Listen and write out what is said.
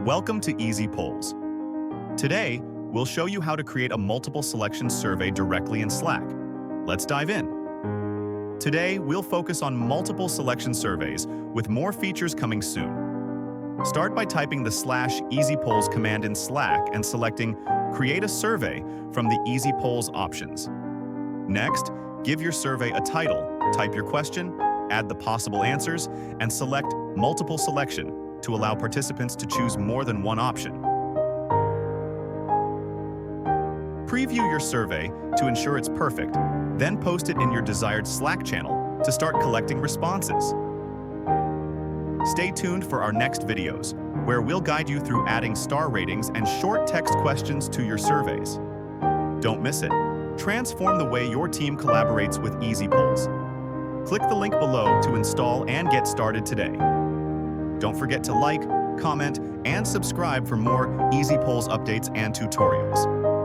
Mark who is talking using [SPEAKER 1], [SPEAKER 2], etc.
[SPEAKER 1] Welcome to Easy Polls. Today, we'll show you how to create a multiple selection survey directly in Slack. Let's dive in. Today, we'll focus on multiple selection surveys with more features coming soon. Start by typing the /EasyPolls command in Slack and selecting Create a Survey from the Easy Polls options. Next, give your survey a title, type your question, add the possible answers, and select Multiple Selection to allow participants to choose more than one option. Preview your survey to ensure it's perfect, then post it in your desired Slack channel to start collecting responses. Stay tuned for our next videos, where we'll guide you through adding star ratings and short text questions to your surveys. Don't miss it. Transform the way your team collaborates with Easy Polls. Click the link below to install and get started today. Don't forget to like, comment, and subscribe for more Easy Polls updates and tutorials.